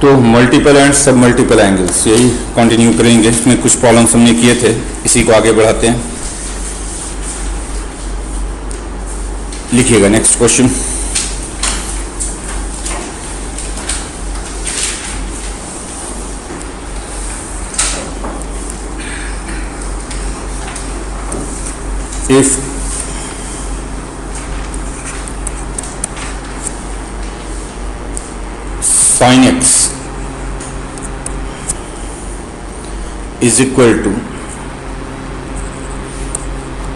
तो multiple and सब multiple angles यही कंटिन्यू करेंगे। इसमें कुछ प्रॉब्लम्स हमने किए थे, इसी को आगे बढ़ाते हैं। लिखिएगा next question. If sin x is equal to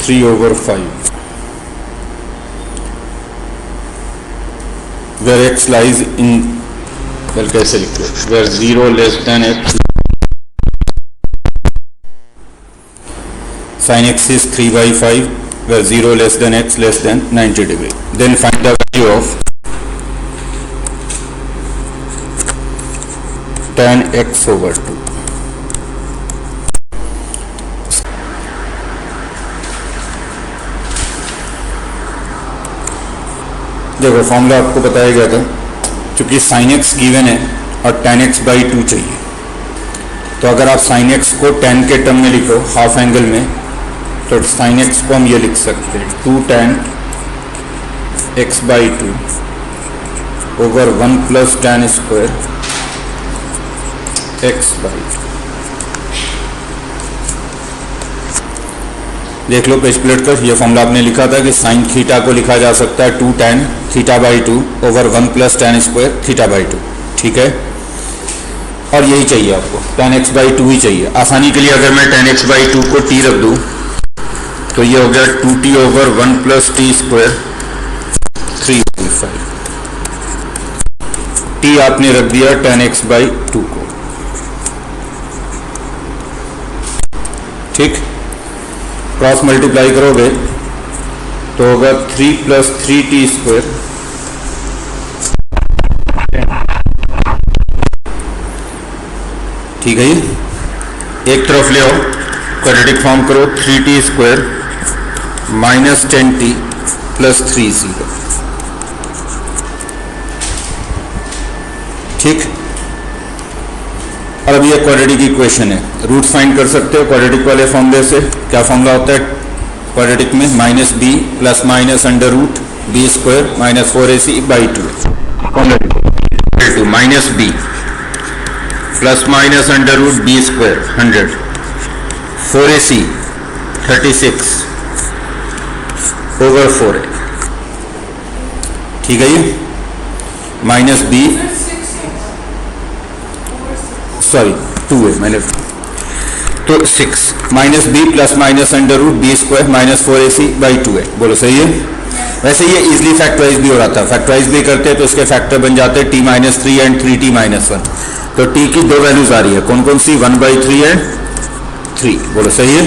3/5 where x lies in, well कैसे लिखते हैं, where 0 less than x, sin x is 3/5 where 0 less than x less than 90 degree. Then find the value of tan x/2। देखो formula आपको बताया गया था, क्योंकि sin x given है और tan x/2 चाहिए, तो अगर आप sin x को tan के टर्म में लिखो हाफ एंगल में, तो sin x को हम ये लिख सकते हैं 2 tan x/2 over 1 plus tan square x/2। देख लो पेज प्लेट कर, ये फॉर्मूला आपने लिखा था कि साइन थीटा को लिखा जा सकता है 2 tan θ/2 over 1 plus tan square θ/2, ठीक है। और यही चाहिए आपको, tan x/2 ही चाहिए। आसानी के लिए अगर मैं tan x/2 को t रख दूं तो ये हो गया 2t over 1 plus t square 3/5। t आपने रख दिया tan x/2 को, ठीक। क्रॉस मल्टीप्लाई करोगे तो होगा 3 प्लस 3t स्क्वायर, ठीक है। ये एक तरफ ले आओ, क्वाड्रेटिक फॉर्म करो, 3t square minus 10t plus 3c, ठीक। और अब ये क्वाड्रेटिक इक्वेशन है, रूट फाइंड कर सकते हो क्वाड्रेटिक वाले फॉर्मूले से। क्या फॉर्मूला होता है क्वाड्रेटिक में? Minus B plus minus under root B square minus 4ac/2 minus B plus minus under root B square 100 4ac 36 over 4a, ठीक है। ये माइनस बी, सॉरी 2a मैंने, तो 6 minus B plus minus under root B square minus 4ac/2a, बोलो सही है। वैसे ये इजीली फैक्टराइज भी हो रहा था, फैक्टराइज भी करते हैं तो इसके फैक्टर बन जाते हैं t-3 एंड 3t-1। तो t की दो वैल्यूज आ रही है, कौन कौन सी? 1/3 एंड 3, बोलो सही है।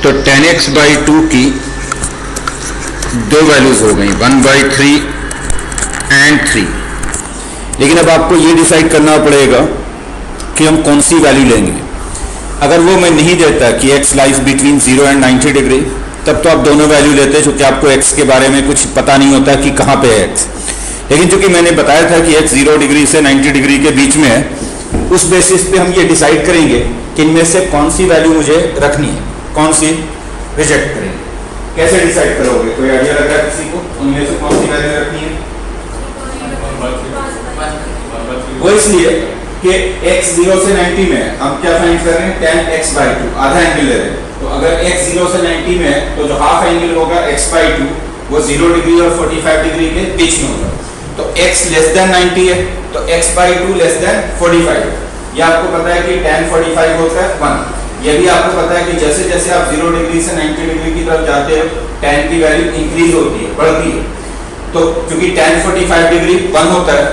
तो tan x/2 की दो वैल्यूज हो गई 1/3 एंड 3। लेकिन अब आपको ये डिसाइड करना पड़ेगा कि हम कौन सी वैल्यू लेंगे। अगर वो मैं नहीं देता कि x lies between 0 and 90 degree, तब तो आप दोनों वैल्यू लेते हैं, क्योंकि आपको x के बारे में कुछ पता नहीं होता कि कहाँ पे है x। लेकिन चूंकि मैंने बताया था कि x 0 डिग्री से 90 डिग्री के बीच में है, उस बेसिस पे हम ये डिसाइड करेंगे कि इनमें से कौन सी वैल्यू मुझे रखनी है, कौन सी रिजेक्ट करेंगे। कैसे डिसाइड करोगे? कोई आइडिया लग रहा है किसी को? उनमें से कौन सी वैल्यू रखनी है? वो इसलिए कि x 0 से 90 में हम क्या फाइंड कर रहे हैं? tan x/2, आधा एंगल ले रहे हैं। तो अगर x 0 से 90 में है तो जो हाफ एंगल होगा x/2 वो 0 डिग्री और 45 डिग्री के बीच में होगा। तो x लेस देन 90 है तो x/2 लेस देन 45। ये आपको पता है कि tan 45 होता है 1। ये भी आपको पता है कि जैसे जैसे आप 0 डिग्री से 90 डिग्री की तरफ जाते हो tan की वैल्यू इंक्रीज होती है, बढ़ती है। तो क्योंकि tan 45 डिग्री 1 होता है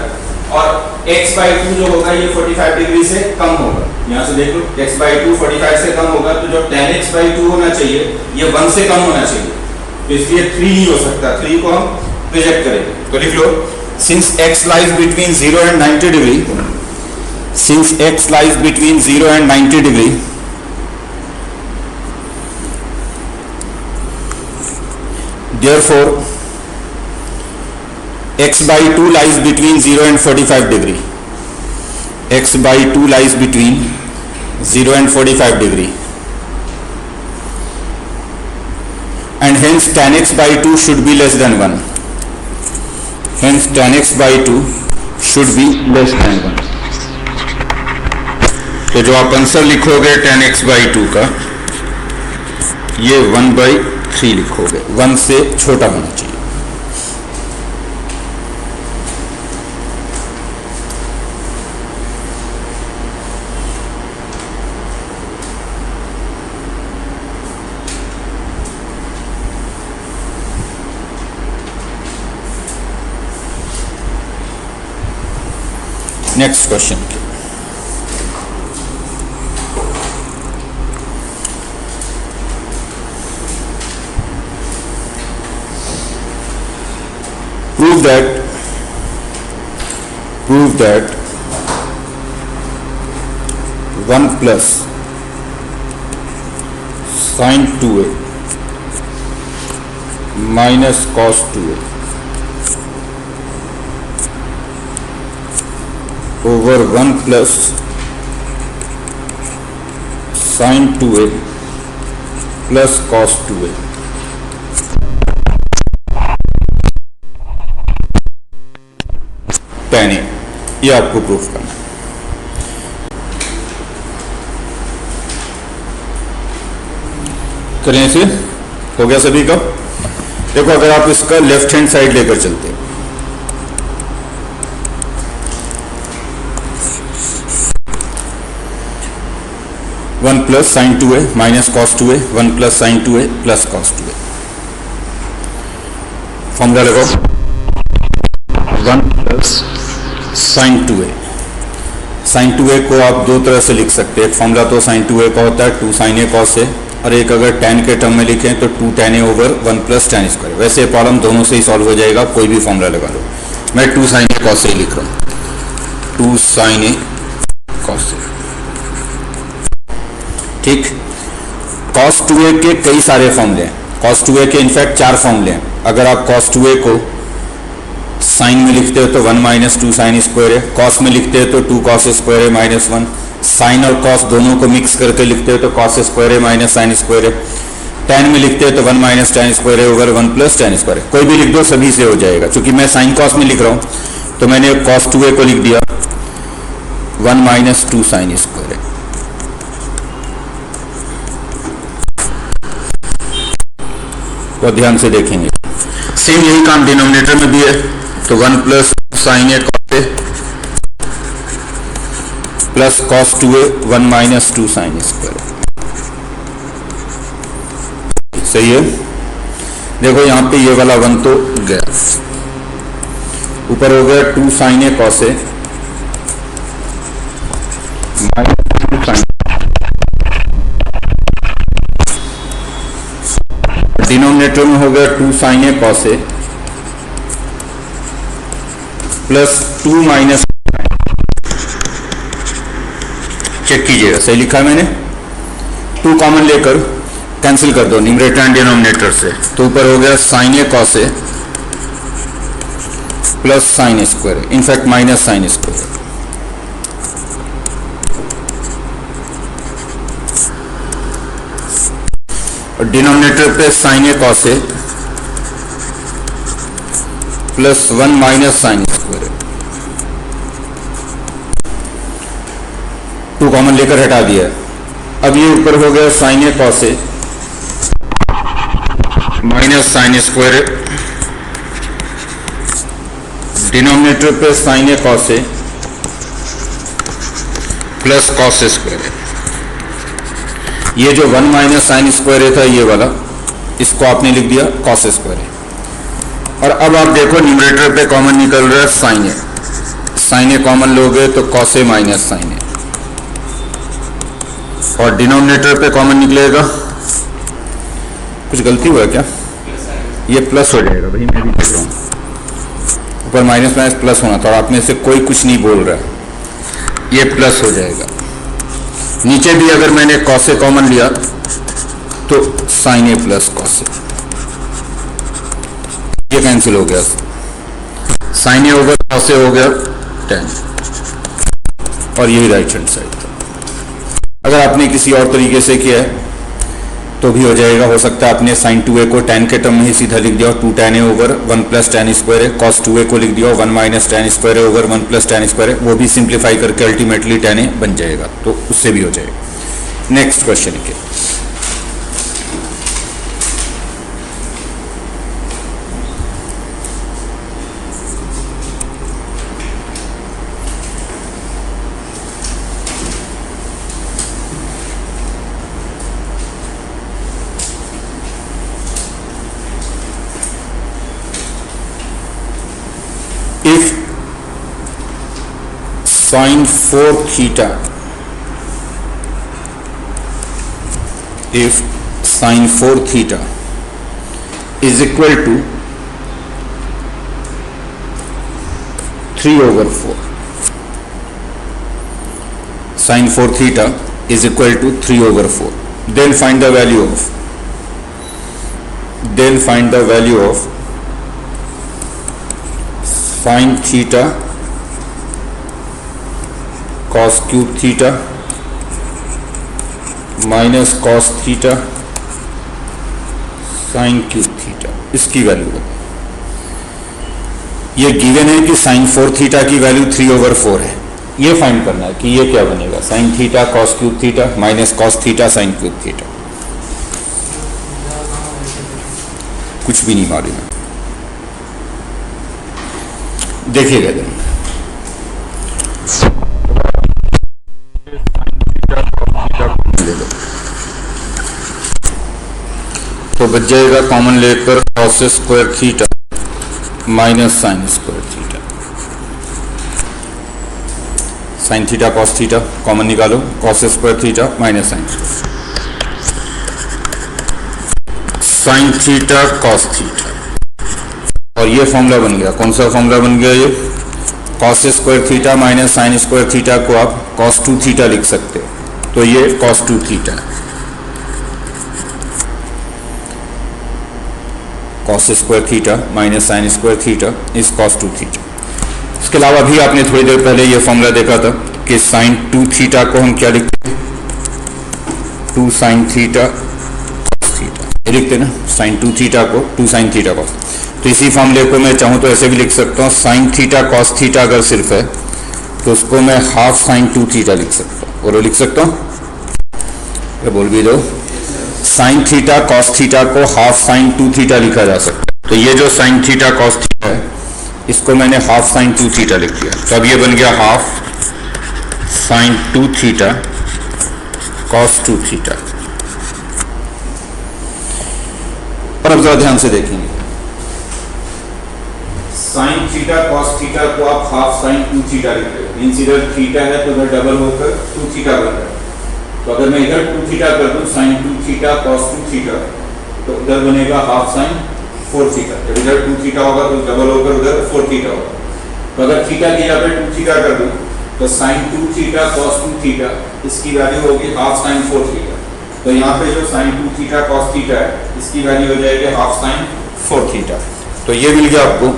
और x/2 जो होगा ये 45 डिग्री से कम होगा। यहाँ से देख लो x/2 45 से कम होगा, तो जो tan x/2 होना चाहिए ये 1 से कम होना चाहिए, तो इसलिए 3 नहीं हो सकता, 3 को हम रिजेक्ट करेंगे। तो लिख लो since x lies between 0 and 90 degree, since x lies between 0 and 90 degree, therefore x/2 lies between 0 and 45 degree। x by 2 lies between 0 and 45 degree, and hence tan x by 2 should be less than 1. Hence tan x by 2 should be less than 1. तो जो आप answer लिखोगे tan x by 2 का, ये 1/3 लिखोगे, 1 से छोटा होना चाहिए. Next question. Prove that 1 plus sin 2a minus cos 2a over 1 plus sin 2a plus cos 2a. tan a, ये आपको प्रूफ करना है. करें इसे. हो गया सभी का. देखो अगर आप इसका लेफ्ट हैंड साइड लेकर चलते हैं, one plus sign 2a minus cos 2a, 1 plus sign 2a plus cos 2a. Formula लगाओ. 1 plus sign 2a. Sign 2a को आप दो तरह से लिख सकते हैं. फॉर्मूला तो साइन 2a का होता है 2 sin a cos a, और एक अगर tan के टर्म में लिखें तो 2 tan a over 1 plus tan square. वैसे प्रॉब्लम दोनों से ही सॉल्व हो जाएगा, कोई भी फॉर्मूला लगा लो. मैं 2 sin a cos a लिख रहा हूँ. 2 sin a cos a. ठीक. cos 2a के कई सारे फॉर्मूले हैं. cos 2a के इनफैक्ट 4 फॉर्मूले हैं. अगर आप cos 2a को साइन में लिखते हो तो 1 माइनस 2 साइन स्क्वायर है. कॉस में लिखते हो तो 2 कॉस स्क्वायर है माइनस 1. साइन और कॉस दोनों को मिक्स करके लिखते हो तो कॉस स्क्वायर है माइनस साइन स्क्वायर है. tan में लिखते हो तो 1 माइनस tan स्क्वायर है ओवर 1 प्लस tan स्क्वायर है. कोई भी लिख दो, सभी से हो जाएगा. क्योंकि मैं साइन कॉस में लिख रहा हूं तो मैंने cos 2a को लिख दिया 1 माइनस 2 साइन स्क्वायर है. तो ध्यान से देखेंगे. सेम यही काम डिनोमिनेटर में भी है. तो 1 plus sine A cos A plus cos 2a 1 minus 2 sine square. सही है. देखो यहाँ पे ये वाला 1 तो गया. ऊपर हो गया 2 sine A cos A minus 2 sign. Denominator में हो गया 2 sine A cos A plus 2 minus. Check कीजिएगा सही लिखा है मैंने. 2 कॉमन लेकर कैंसिल कर दो न्यूमरेटर एंड डिनोमिनेटर से. तो ऊपर हो गया sine A cos A plus sine square, in fact minus sine square. और डिनोमिनेटर पे sine A cos A plus 1 minus sine square. 2 common लेकर हटा दिया. अब ये ऊपर हो गया sine A cos A minus sine square. Denominator पे sine A cos A plus cos square. ये जो 1 माइनस साइन स्क्वायर था ये वाला, इसको आपने लिख दिया कॉस स्क्वायर. और अब आप देखो न्यूमरेटर पे कॉमन निकल रहा है sign A. Sign A common लोगे तो कॉस ए माइनस साइन ए. और डिनोमिनेटर पे कॉमन निकलेगा. कुछ गलती हुआ क्या? ये प्लस हो जाएगा भाई, मैं भी देख रहा हूँ. ऊपर माइनस माइनस प्लस होना था और आप में से कोई कुछ नहीं बोल रहा. ये प्लस हो जाएगा. नीचे भी अगर मैंने कॉस ए कॉमन लिया तो साइन ए प्लस कॉस ए. ये कैंसिल हो गया. Sine A over cos A हो गया 10. और ये भी राइट हैंड साइड था। अगर आपने किसी और तरीके से किया है तो भी हो जाएगा। हो सकता है आपने साइन 2a को tan के टर्म में ही सीधा लिख दिया और 2 tan a over 1 plus tan square है, cos 2a को लिख दिया 1 माइनस tan स्क्वायर है ओवर 1 प्लस tan स्क्वायर है, वो भी सिंप्लीफाई करके अल्टीमेटली tan a बन जाएगा, तो उससे भी हो जाएगा। नेक्स्ट क्वेश्चन के if sin 4 theta, if sin 4 theta is equal to 3 over 4, sin 4 theta is equal to 3 over 4, then find the value of sin theta cos cube theta minus cos theta sin cube theta, इसकी value है। ये given है कि sin 4 theta की value 3 over 4 है, ये find करना है कि ये क्या बनेगा, sin theta cos cube theta minus cos theta sin cube theta. कुछ भी नहीं मालूम है, देखिएगा जरा। ले लो तो बच जाएगा कॉमन लेकर cos square theta minus sine square theta, sine theta cos theta common निकालो, cos square theta minus sine theta cos theta, और ये फॉर्मूला बन गया। कौन सा फॉर्मूला बन गया ये, cos square theta minus sine square theta को आप cos 2 थीटा लिख सकते हो, तो ये cos 2 थीटा है। cos square theta minus sine square theta is cos 2 theta. इसके अलावा भी आपने थोड़ी देर पहले ये फॉर्मूला देखा था कि साइन 2 थीटा को हम क्या लिखते हैं, 2 साइन थीटा cos थीटा, ये लिखते ना, साइन 2 थीटा को 2 साइन थीटा cos। तो इसी फॉर्मूले को मैं चाहूँ तो ऐसे भी लिख सकता हूँ, साइन थीटा cos थीटा अगर सिर्फ है तो उसको मैं हाफ साइन 2 थीटा लिख सकता हूँ, और लिख सकता हूँ, ये बोल भी दो, साइन थीटा cos थीटा को हाफ साइन 2 थीटा लिखा जा सकता है। तो ये जो साइन थीटा cos थीटा है इसको मैंने हाफ साइन 2 थीटा लिख दिया, तो अब ये बन गया half sine 2 theta cos 2 theta. और अब जरा ध्यान से देखेंगे, साइन थीटा cos थीटा को आप हाफ साइन 2 थीटा लिखते हो, मींस इधर थीटा है तो इधर डबल होकर 2 थीटा बन रहा है। तो अगर मैं इधर 2 थीटा कर दूं साइन 2 थीटा cos 2 थीटा, तो उधर बनेगा हाफ साइन 4 थीटा। जब इधर 2 थीटा होगा तो डबल होकर उधर 4 थीटा होगा। तो अगर थीटा की जगह पे 2 थीटा कर दूं तो साइन 2 थीटा cos 2 थीटा इसकी वैल्यू होगी हाफ साइन 4 थीटा। तो यहाँ पे जो साइन 2 थीटा cos थीटा है इसकी वैल्यू हो जाएगी हाफ साइन 4 थीटा। तो ये मिल गया आपको,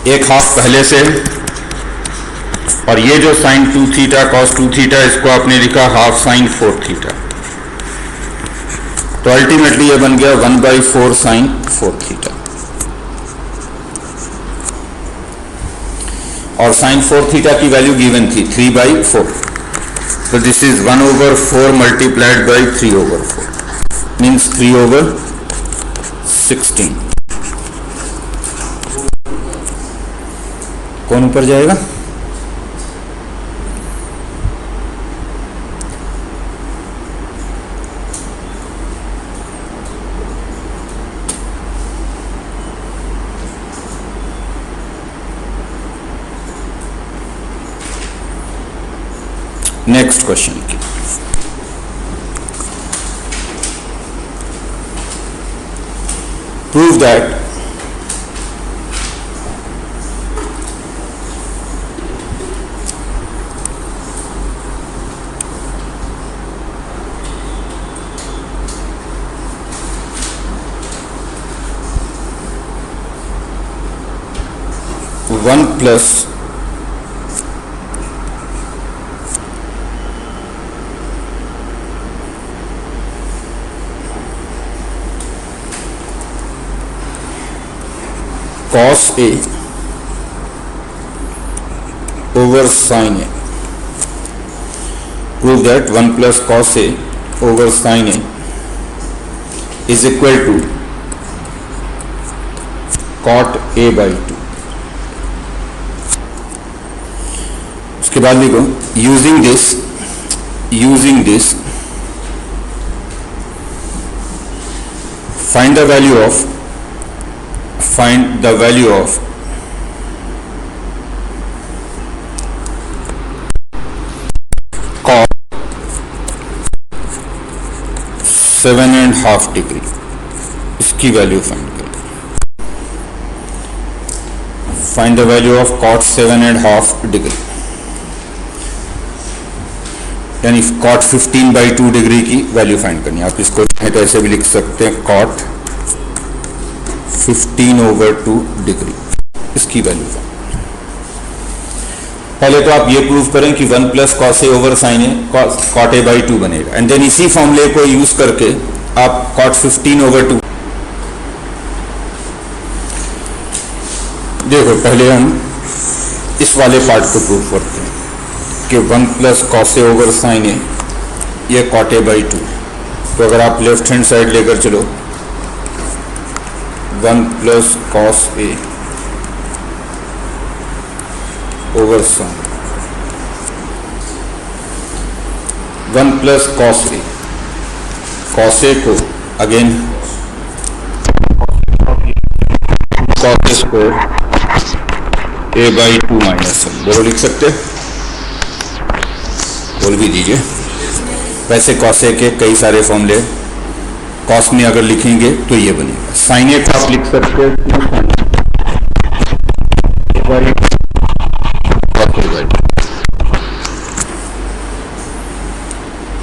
एक हाफ पहले से, और ये जो साइन 2 थीटा cos 2 थीटा इसको आपने लिखा हाफ साइन 4 थीटा। तो अल्टीमेटली ये बन गया 1/4 साइन 4 थीटा, और साइन 4 थीटा की वैल्यू गिवन थी 3/4, तो this is 1/4 multiplied by 3/4 means 3/16। कौन ऊपर जाएगा, नेक्स्ट क्वेश्चन की। Prove that one plus cos A over sin A. Prove that 1 plus cos A over sin A is equal to cot A by 2. उसके बाद लिखो using this find the value of cot 7.5 degree, इसकी value find करें. Find the value of cot 7.5 degree, यानी cot 15/2 degree की value find करनी है. आप इसको तो ऐसे भी लिख सकते हैं cot 15/2 डिग्री, इसकी वैल्यू फाइंड. पहले तो आप ये प्रूव करें कि 1 plus cos A over sine A cot A by 2 बनेगा, एंड देन इसी फॉर्मूले को यूज करके आप cot 15/2. देखो पहले हम इस वाले पार्ट को प्रूव करते हैं कि 1 plus cos A over sine ए ये cot A by 2. तो अगर आप लेफ्ट हैंड साइड लेकर चलो 1 plus cos A over sign 1 plus cos ए को again cos square A by 2 minus 1 बोलो, लिख सकते, बोल भी दीजिए. वैसे कॉस ए के कई सारे फॉर्मूले कॉस में अगर लिखेंगे तो ये बनेगा. साइन ए को आप लिख सकते हो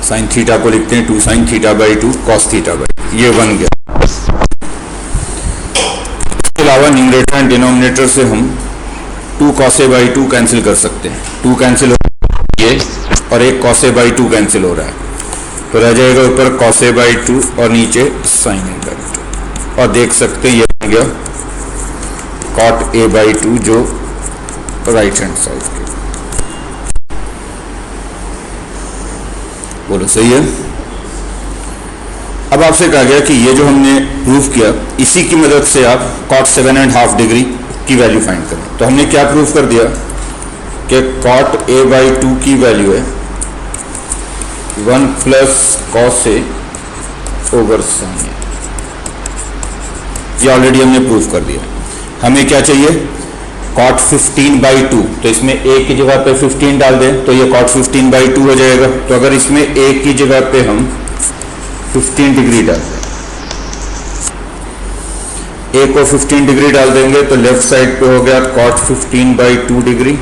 साइन थीटा को लिखते हैं 2 sin theta by 2 cos theta by, ये बन गया. इसके अलावा न्यूमरेटर एंड डिनोमिनेटर से हम 2 cos A बाई 2 कैंसिल कर सकते हैं. 2 कैंसिल हो ये और एक cos A बाई 2 कैंसिल हो रहा है, तो रह जाएगा ऊपर cos A बाई 2 और नीचे sin A बाई 2. और देख सकते हैं ये बन गया cot A बाई 2 जो राइट हैंड साइड के. बोलो सही है. अब आपसे कहा गया कि ये जो हमने प्रूफ किया इसी की मदद से आप cot 7.5 डिग्री की वैल्यू फाइंड करें. तो हमने क्या प्रूफ कर दिया कि cot A बाई 2 की वैल्यू है 1 plus cos A over sin A. ये ऑलरेडी हमने प्रूफ कर दिया. हमें क्या चाहिए cot 15/2, तो इसमें A की जगह पे 15 डाल दें तो ये cot 15/2 हो जाएगा. तो अगर इसमें A की जगह पे हम 15 डिग्री डाल दें, A को 15 डिग्री डाल देंगे तो लेफ्ट साइड पे हो गया cot 15/2 डिग्री,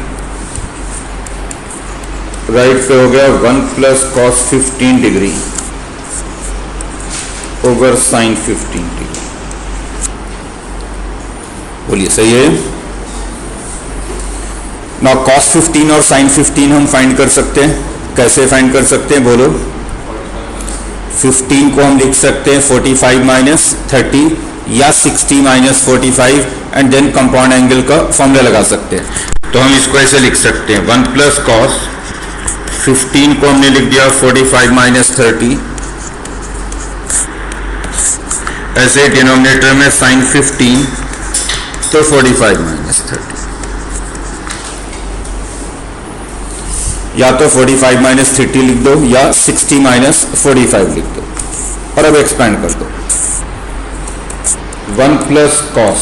राइट पे हो गया 1 plus cos 15 degree over sin 15 degree. बोलिए सही है. ना cos 15 और sin 15 हम फाइंड कर सकते हैं. कैसे फाइंड कर सकते हैं बोलो. 15 को हम लिख सकते हैं 45 माइनस 30 या 60 minus 45 and then compound angle का फॉर्मूला लगा सकते हैं. तो हम इसको ऐसे लिख सकते हैं 1 प्लस cos 15 को हमने लिख दिया 45 माइनस 30, ऐसे डिनोमिनेटर में sin 15 तो 45 माइनस 30, या तो 45 माइनस 30 लिख दो या 60 माइनस 45 लिख दो और अब एक्सपेंड कर दो. 1 प्लस cos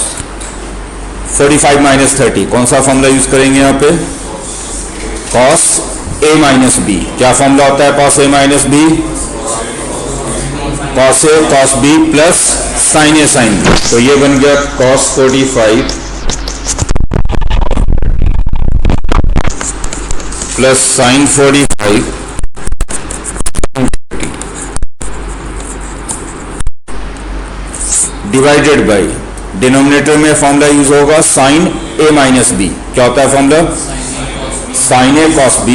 45 माइनस 30, कौन सा फॉर्मूला यूज करेंगे यहाँ पे cos A माइनस B. क्या फॉर्मूला होता है cos A minus B? cos A cos B plus sin A sin B. तो ये बन गया cos 45 plus sin 45 divided by denominator में फॉर्मूला यूज होगा sin A माइनस B. क्या होता है formula sin A cos B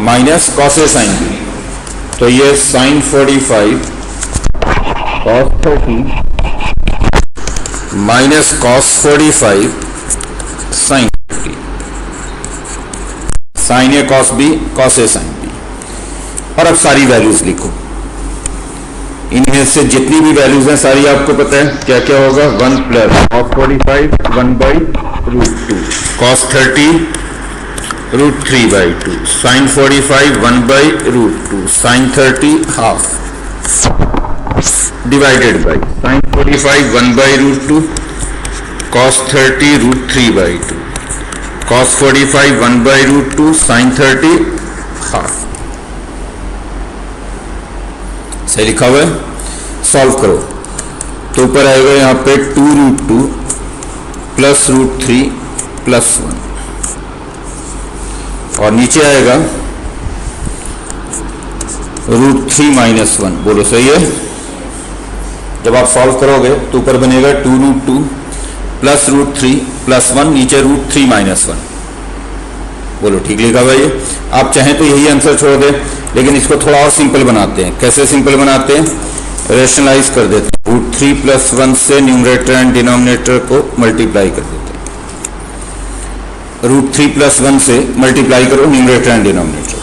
minus cos A sin B. तो ये sin 45 cos 30 minus cos 45 sine 50, sine A cos B, cos A sine B. और अब सारी वैल्यूज लिखो, इनमें से जितनी भी वैल्यूज हैं सारी आपको पता है क्या क्या होगा। 1 plus cos 45 1 by root 2, cos 30 root 3 by 2, sine 45 1 by root 2, sine 30 half divided by sine 45 1 by root 2, cos 30 root 3 by 2, cos 45 1 by root 2, sine 30 half. सही लिखा हुआ है। सॉल्व करो तो ऊपर आएगा यहां पे 2 रूट 2 प्लस रूट 3 प्लस 1, और नीचे आएगा रूट 3 माइनस 1। बोलो सही है। जब आप सॉल्व करोगे तो ऊपर बनेगा 2 रूट 2 प्लस रूट 3 प्लस 1, नीचे रूट 3 माइनस 1। बोलो ठीक लिखा हुआ ये। आप चाहें तो यही आंसर छोड़ दें, लेकिन इसको थोड़ा और सिंपल बनाते हैं। कैसे सिंपल बनाते हैं? रेशनलाइज कर देते हैं। रूट 3 प्लस 1 से न्यूमरेटर एंड डिनोमिनेटर को मल्टीप्लाई कर देते हैं। रूट 3 प्लस 1 से मल्टीप्लाई करो numerator and denominator,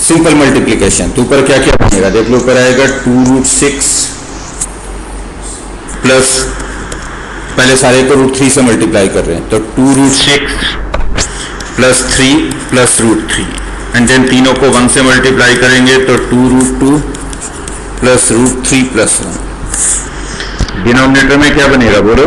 simple multiplication. तो ऊपर क्या क्या बनेगा देख लो। ऊपर आएगा 2 रूट 6 प्लस, पहले सारे को रूट 3 से मल्टीप्लाई कर रहे हैं, तो 2 root 6 plus 3 plus root 3, and then तीनों को 1 से मल्टीप्लाई करेंगे तो 2 root 2 plus root 3 plus 1। Denominator में क्या बनेगा बोलो?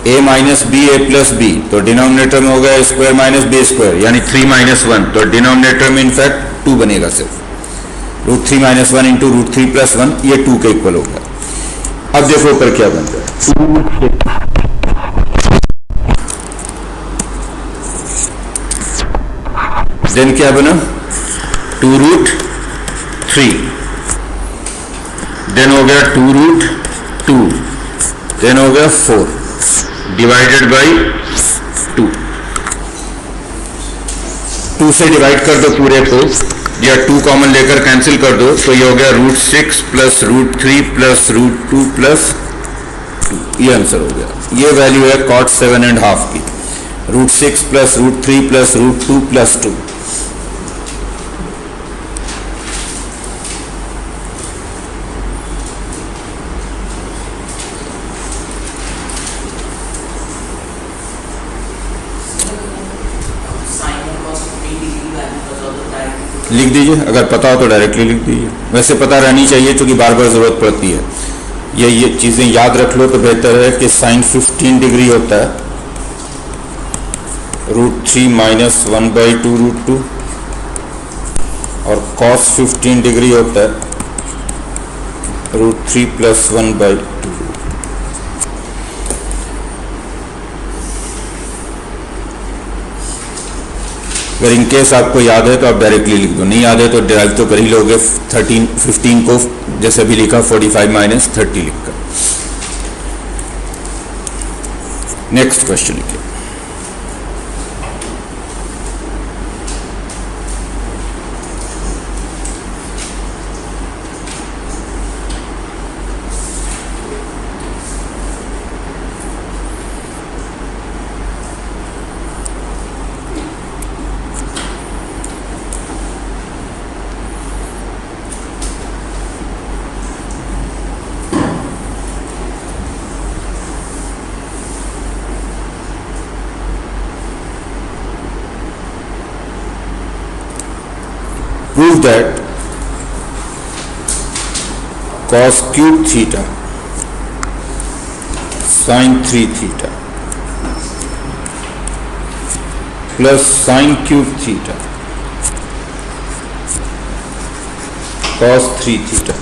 a minus B A plus B, तो डिनोमिनेटर में होगा स्क्वायर माइनस बी स्क्वायर, यानी 3 माइनस 1, तो डिनोमिनेटर में इनफैक्ट 2 बनेगा सिर्फ। Root 3 minus 1 into root 3 plus 1, ये 2 के इक्वल होगा। अब देखो ऊपर क्या बन रहा है। देन क्या बना? 2 रूट 3, देन हो गया 2 रूट 2, देन हो गया 4 डिवाइडेड बाई 2। 2 से डिवाइड कर दो पूरे को, या 2 कॉमन लेकर कैंसिल कर दो, तो ये हो गया root 6 plus root 3 plus root 2 plus 2। ये आंसर हो गया। ये वैल्यू है cot 7.5 की। Root 6 plus root 3 plus root 2 plus 2। लिख दीजिए, अगर पता हो तो डायरेक्टली लिख दीजिए। वैसे पता रहनी चाहिए क्योंकि बार बार ज़रूरत पड़ती है। ये चीज़ें याद रख लो तो बेहतर है कि साइन 15 डिग्री होता है रूट 3 माइनस 1 बाई 2 रूट 2, और कॉस 15 डिग्री होता है रूट 3 प्लस 1 बाई 2। अगर इनकेस आपको याद है तो आप डायरेक्टली लिख दो, नहीं याद है तो डिराइव तो कर ही लोगे। 15 को जैसे भी लिखा 45 माइनस 30 लिखकर। नेक्स्ट क्वेश्चन लिखिए। Prove that cos cube theta sin 3 theta plus sin cube theta cos 3 theta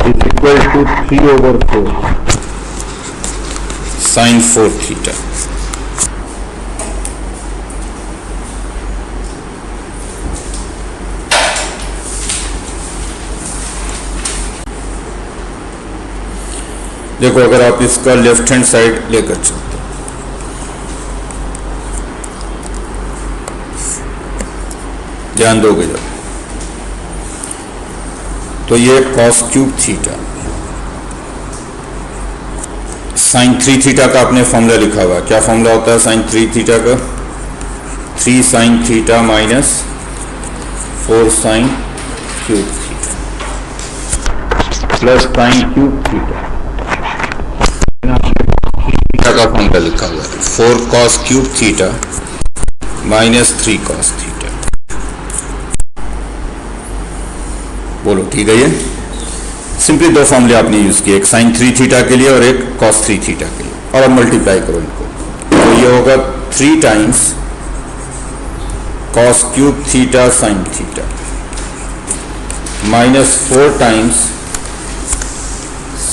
is equal to 3 over 4 sin 4 theta। देखो अगर आप इसका लेफ्ट हैंड साइड लेकर चलते हैं, ध्यान दोगे जब, तो ये cos cube theta sign 3 theta का आपने फॉर्मूला लिखा हुआ है, क्या फॉर्मूला होता है साइन 3 थीटा का? 3 sign theta minus 4 sine cube theta plus sign cube theta का फॉर्मूला लिखा हुआ है 4 cos cube theta minus 3 cos theta. बोलो ठीक है? ये सिंपली दो फॉर्मूले आपने यूज किए, एक साइन 3 थीटा के लिए और एक कॉस 3 थीटा के लिए, और अब मल्टीप्लाई करो इनको, तो ये होगा 3 times cos cube theta sine theta minus 4 times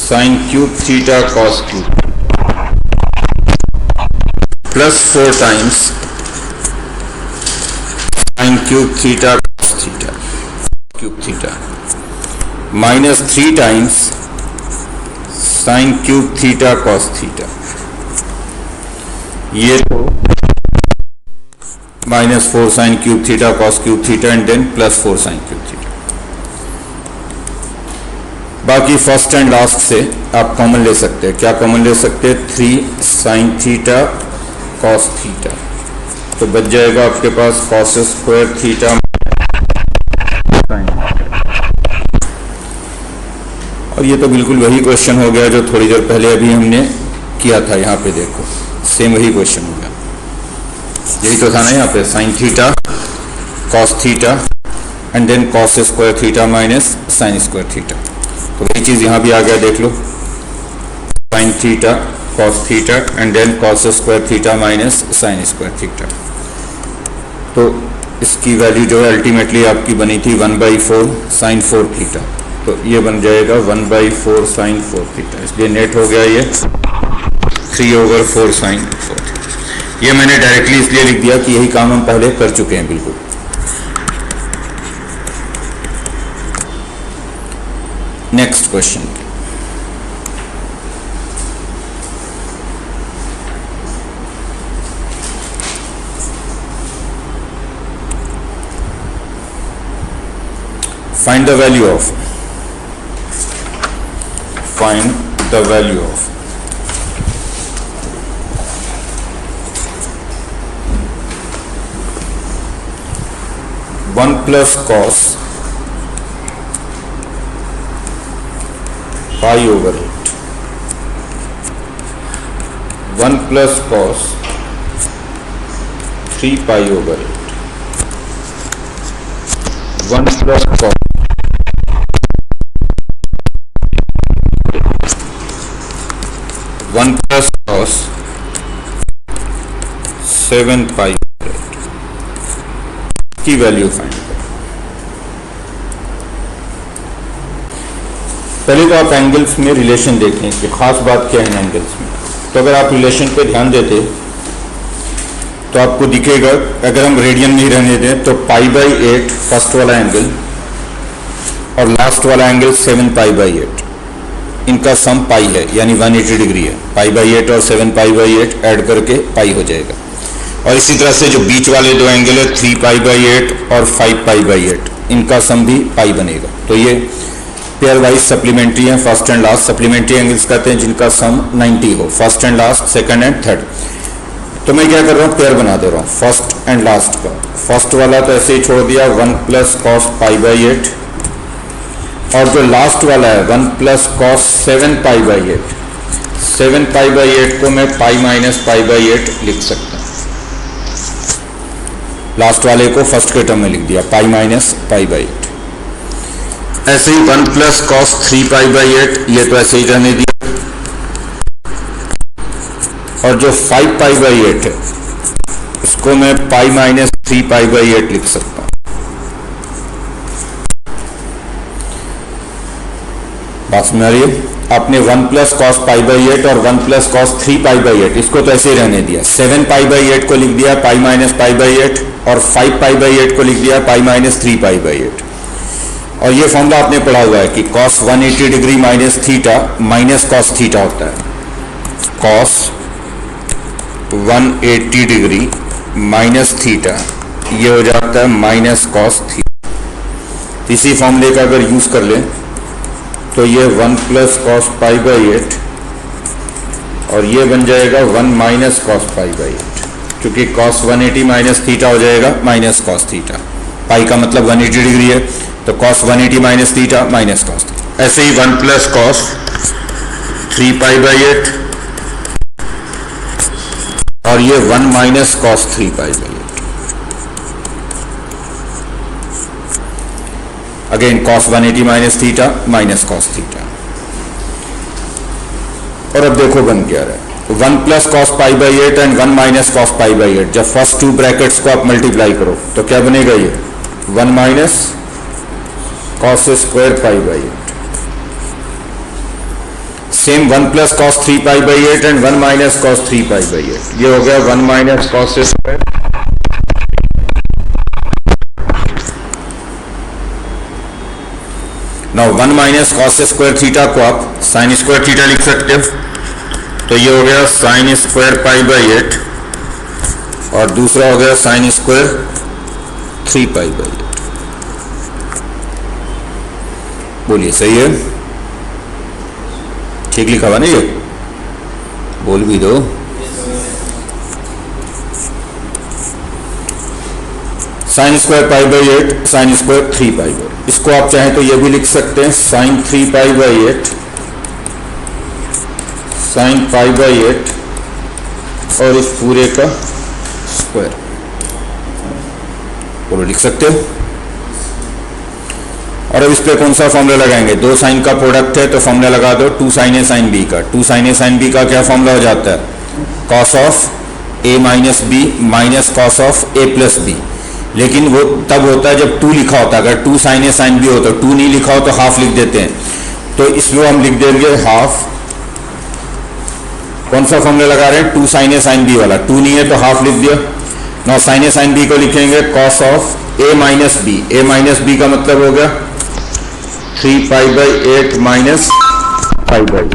sine cube theta cos cube plus 4 times sine cube theta cos theta cube theta minus 3 times sine cube theta cos theta. ये तो minus 4 sine cube theta cos cube theta and then plus 4 sine cube theta. बाकी first and last से आप common ले सकते हैं, क्या common ले सकते हैं? 3 साइन थीटा कॉस थीटा, तो बच जाएगा आपके पास कॉस स्क्वायर थीटा साइन। और ये तो बिल्कुल वही क्वेश्चन हो गया जो थोड़ी देर पहले अभी हमने किया था, यहाँ पे देखो सेम वही क्वेश्चन हो गया, यही तो था ना यहाँ पे, sine theta cos theta and then cos square theta minus sine square theta, तो वही चीज यहाँ भी आ गया, देख लो sine theta cos theta and then cos square theta minus sine square theta. तो इसकी वैल्यू जो है अल्टीमेटली आपकी बनी थी 1/4 साइन 4 थीटा, तो ये बन जाएगा 1/4 साइन 4 थीटा, इसलिए नेट हो गया ये 3/4 साइन 4 थीटा। ये मैंने डायरेक्टली इसलिए लिख दिया कि यही काम हम पहले कर चुके हैं बिल्कुल। Next question, find the value of 1 plus cos pi over 8, 1 plus cos 3 pi over 8, 1 plus cos 1 plus cos 7 pi की वैल्यू फाइंड करें। पहले तो आप एंगल्स में रिलेशन देखें कि खास बात क्या है एंगल्स में। तो अगर आप रिलेशन पे ध्यान देते तो आपको दिखेगा, अगर हम रेडियन नहीं रहने दें तो π/8 फर्स्ट वाला एंगल और लास्ट वाला एंगल 7 π/8, इनका सम पाई है यानी 180 डिग्री है। π/8 और 7 π/8 ऐड करके पाई हो जाएगा। और इसी तरह से जो बीच वाले दो एंगल है 3 π/8 और 5 π/8, इनका सम भी पाई बनेगा। तो ये पेयर वाइज सप्लीमेंट्री है, first and last supplementary angles कहते हैं जिनका सम 90 हो, first and last, second and third. तो मैं क्या कर रहा हूँ, पेयर बना दे रहा हूँ फर्स्ट एंड लास्ट का। फर्स्ट वाला तो ऐसे ही छोड़ दिया 1 plus cos π/8, और जो लास्ट वाला है 1 plus cos 7 π/8, 7 π/8 को मैं π - π/8 लिख सकता हूँ। लास्ट वाले को फर्स्ट के टर्म में लिख दिया π - π/8। ऐसे ही 1 plus cos 3 π/8, ये तो ऐसे ही रहने दिया। और जो 5 π/8 है इसको मैं π - 3 π/8 लिख सकता हूं। बात समझ आ रही है? आपने 1 plus cos π/8 और 1 plus cos 3 π/8 इसको तो ऐसे ही रहने दिया। 7 π/8 को लिख दिया π - π/8 और 5 π/8 को लिख दिया π - 3 π/8। और ये फॉर्मूला आपने पढ़ा हुआ है कि cos 180 degree minus theta minus cos theta होता है। cos 180 डिग्री माइनस थीटा ये हो जाता है माइनस कॉस थीटा। इसी फॉर्मूले का अगर यूज कर लें तो ये 1 plus cos π/8 और ये बन जाएगा 1 माइनस कॉस पाई बाई 8, क्योंकि कॉस 180 माइनस थीटा हो जाएगा माइनस कॉस थीटा, पाई का मतलब 180 डिग्री है, तो cos 180 minus theta minus cos theta. ऐसे ही 1 प्लस कॉस 3 पाई बाई 8 और ये 1 minus cos 3 pi by 8। Again cos 180 minus theta minus cos theta. और अब देखो बन क्या रहा है, 1 plus cos pi by 8 and 1 minus cos pi by 8। जब फर्स्ट टू ब्रैकेट्स को आप मल्टीप्लाई करो तो क्या बनेगा, ये 1 minus cos square pi by 8। Same 1 plus cos 3 pi by 8 and 1 minus cos 3 pi by 8। ये हो गया 1 minus cos square. Now 1 minus cos square theta को आप साइन स्क्वायर थीटा लिख सकते हो, तो ये हो गया साइन स्क्वायर पाई बाई 8 और दूसरा हो गया साइन स्क्वायर 3 पाई बाई 8। बोलिए सही है, ठीक लिखा हुआ नहीं ये, बोल भी दो। Sine square pi by 8 sine square 3 pi by, इसको आप चाहें तो ये भी लिख सकते हैं sine 3 pi by 8 sine pi by 8 और इस पूरे का स्क्वायर, बोलो लिख सकते हो। और अब इस पे कौन सा फॉर्मूला लगाएंगे, दो साइन का प्रोडक्ट है तो फॉर्मूला लगा दो 2 साइन ए साइन बी का। 2 साइन ए साइन बी का क्या फॉर्मूला हो जाता है, cos of A minus B minus cos of A plus B. लेकिन वो तब होता है जब 2 लिखा होता है, अगर 2 साइन ए साइन बी हो तो 2 नहीं लिखा हो तो हाफ लिख देते हैं, तो इसमें हम लिख देंगे हाफ। कौन सा फॉर्मूला लगा रहे हैं, 2 साइन ए साइन बी वाला, 2 नहीं है तो हाफ लिख दिया। नौ साइन ए साइन बी को लिखेंगे cos of A minus B. A minus B का मतलब हो गया 3 pi by 8 minus pi by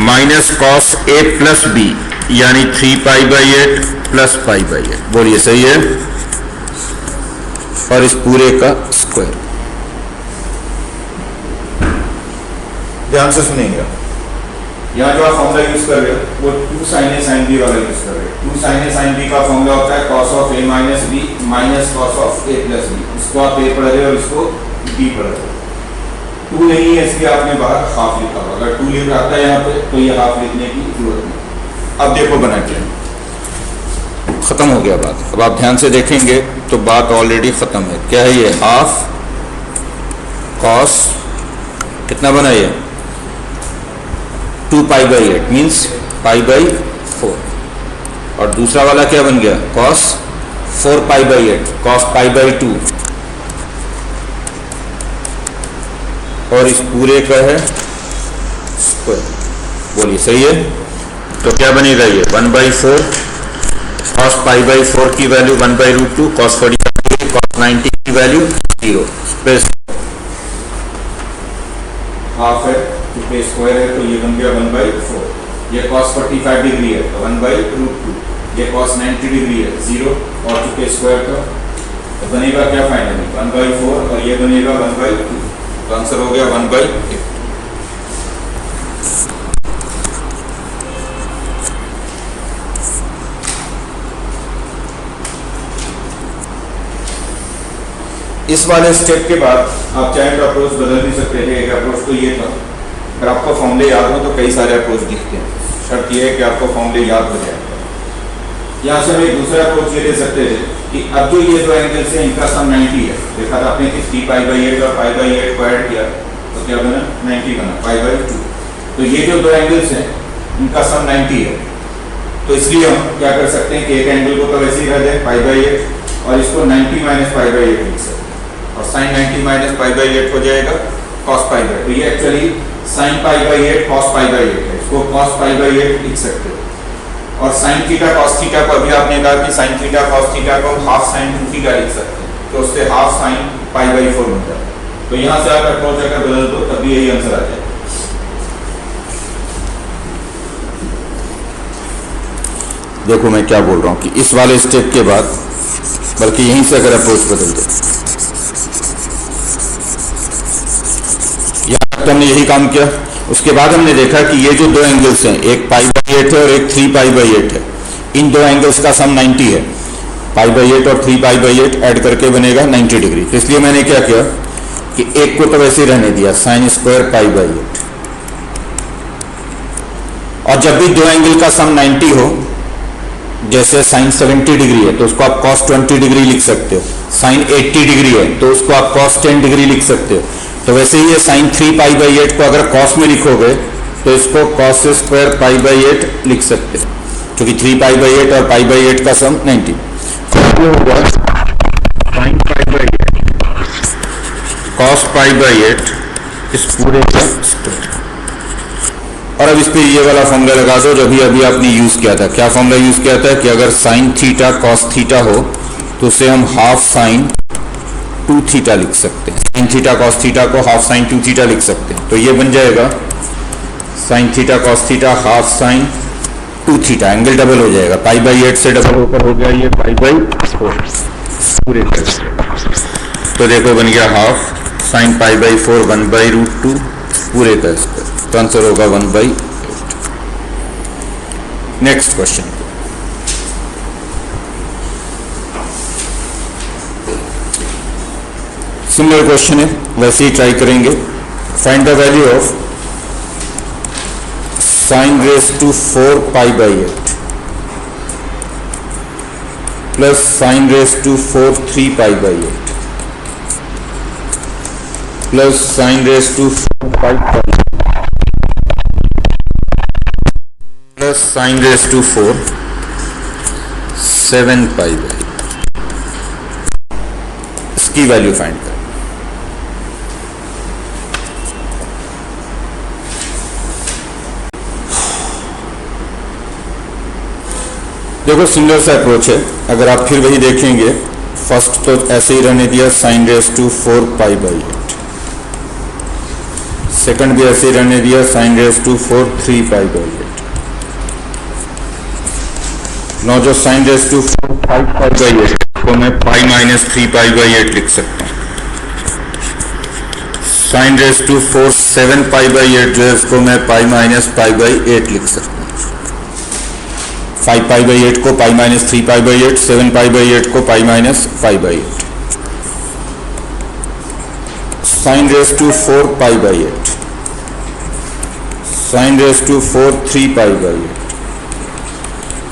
minus cos A plus B यानी 3 pi by 8 plus pi by 8। बोलिए सही है, और इस पूरे का स्क्वायर। ध्यान से सुनेंगे, यहाँ जो आप फॉर्मूला यूज कर रहे हो वो 2 साइन ए साइन बी वाला यूज कर रहे हो। 2 साइन ए साइन बी का फॉर्मूला होता है cos of A minus B minus cos of A plus B. इसको आप ए पढ़ रहे हो और इसको बी पढ़ रहे हो। 2 नहीं है इसलिए आपने बाहर हाफ लिखा होगा, अगर 2 लिख रहा था यहाँ पे तो ये हाफ लिखने की जरूरत नहीं। अब देखो बना क्या, खत्म हो गया बात। अब आप ध्यान से देखेंगे तो बात ऑलरेडी खत्म है। क्या है ये, हाफ कॉस कितना बना ये 2 पाई बाई 8 मीन्स पाई बाई 4, और दूसरा वाला क्या बन गया cos 4 pi by 8 cos pi by 2, और इस पूरे का है स्क्वायर। बोलिए सही है, तो क्या बनेगा ये 1/4 कॉस पाई बाई 4 की वैल्यू 1/√2 कॉस 45 कॉस 90 की वैल्यू 0 स्पेस हाफ है क्योंकि स्क्वायर है तो ये बन गया 1/4। ये कॉस 45 डिग्री है तो 1/√2, ये कॉस 90 डिग्री है 0, और चूंकि स्क्वायर का तो बनेगा क्या फाइनली 1/4 और ये बनेगा 1/2, तो आंसर हो गया 1/8। इस वाले स्टेप के बाद आप चाहे तो अप्रोच बदल भी सकते थे। एक अप्रोच तो ये था, अगर आपको फॉर्मूले याद हो तो कई सारे अप्रोच दिखते हैं, शर्त ये है कि आपको फॉर्मूले याद हो जाए। यहाँ से हम एक दूसरा अप्रोच ये ले सकते थे कि अब जो ये दो एंगल्स हैं इनका सम 90 है। देखा था आपने कि 3 पाई बाई 8 और पाई बाई 8 को ऐड किया तो क्या बना 90 बना पाई बाई 2। तो ये जो दो एंगल्स हैं इनका सम 90 है, तो इसलिए हम क्या कर सकते हैं कि एक एंगल को तो वैसे ही रह जाए पाई बाई 8 और इसको 90 माइनस पाई बाई 8 लिख सकते हैं, और साइन 90 माइनस पाई बाई 8 हो जाएगा कॉस पाई बाई। तो ये actually sign pi by 8 cos pi by 8 है, इसको कॉस पाई बाई 8 लिख सकते हो। और साइन थीटा कॉस थीटा को अभी आपने कहा कि साइन थीटा कॉस थीटा को हाफ साइन 2 थीटा लिख सकते हैं, तो उससे हाफ साइन पाई बाई 4 बनता है। तो यहाँ से आप अप्रोच अगर बदल दो तब भी यही आंसर आ जाए। देखो मैं क्या बोल रहा हूँ कि इस वाले स्टेप के बाद बल्कि यहीं से अगर अप्रोच बदल दे, यहाँ तक हमने यही काम किया उसके बाद हमने देखा कि ये जो दो एंगल्स हैं, एक π/8 है और एक 3π/8 है, इन दो एंगल्स का सम 90 है। π/8 और 3π/8 ऐड करके बनेगा 90 डिग्री। तो इसलिए मैंने क्या किया कि एक को तो वैसे ही रहने दिया, sin² π/8। और जब भी दो एंगल का सम 90 हो, जैसे sin 70 डिग्री है तो उसको आप cos 20 डिग्री लिख सकते हो, sin 80 डिग्री है तो उसको आप cos 10 डिग्री लिख सकते हो। तो वैसे ही ये sin 3π/8 को अगर cos में लिखोगे तो इसको cos² π/8 लिख सकते हो, क्योंकि 3π/8 और π/8 का सम 90 होगा। sin π/8 cos π/8 इस पूरे का स्क्वायर। और अब इस पे ये वाला फॉर्मूला लगा दो जो अभी आपने यूज किया था। क्या फॉर्मूला यूज किया था कि अगर sin थीटा cos थीटा हो तो उसे हम हाफ sin 2 थीटा लिख सकते हैं। sin थीटा cos थीटा को हाफ sin 2 थीटा लिख सकते हैं। तो ये बन जाएगा sin theta cos theta half sin 2 theta, angle double हो जाएगा, π/8 से डबल होकर हो गया ये π/4 पूरे का। तो देखो बन गया हाफ sin π/4 1/√2 पूरे का स्क्वायर। तो आंसर होगा 1/8। नेक्स्ट क्वेश्चन, सिमिलर क्वेश्चन है, वैसे ही ट्राई करेंगे। Find the value of sin⁻⁴ π/8 plus sin⁻⁴ 3π/8 plus sin⁻⁴ 5π plus sin⁻⁴ 7π/8। इसकी वैल्यू फाइंड करें। देखो सिमिलर सा अप्रोच है। अगर आप फिर वही देखेंगे, फर्स्ट तो ऐसे ही रहने दिया sin⁻⁴ π/8, सेकंड भी ऐसे ही रहने दिया sin⁻⁴ 3π/8। नो जो sin⁻⁴ 5π/8 को मैं π-3π/8 लिख सकता हूँ। sin⁻⁴ 7π/8 जो है उसको मैं π-π/8 लिख सकता हूँ। 5π/8 को π-3π/8, 7π/8 को π-5/8। sin⁻⁴ π/8, sin⁻⁴ 3π/8।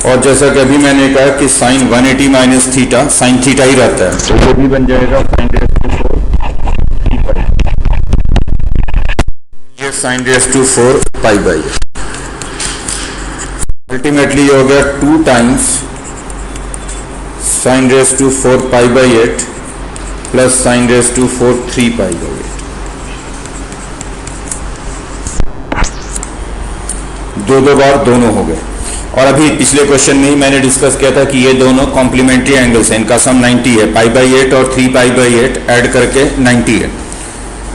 और जैसा कि अभी मैंने कहा कि sin 180 minus theta sin theta ही रहता है, तो वो भी बन जाएगा sin⁻⁴ 3π। ये sin⁻⁴ π/8। अल्टीमेटली ये हो गया 2 टाइम्स sin⁻⁴ π/8 प्लस sin⁻⁴ 3π/8। दो बार दोनों हो गए। और अभी पिछले क्वेश्चन में ही मैंने डिस्कस किया था कि ये दोनों कॉम्प्लीमेंट्री एंगल्स हैं, इनका सम 90 है। π/8 और 3π/8 ऐड करके 90 है।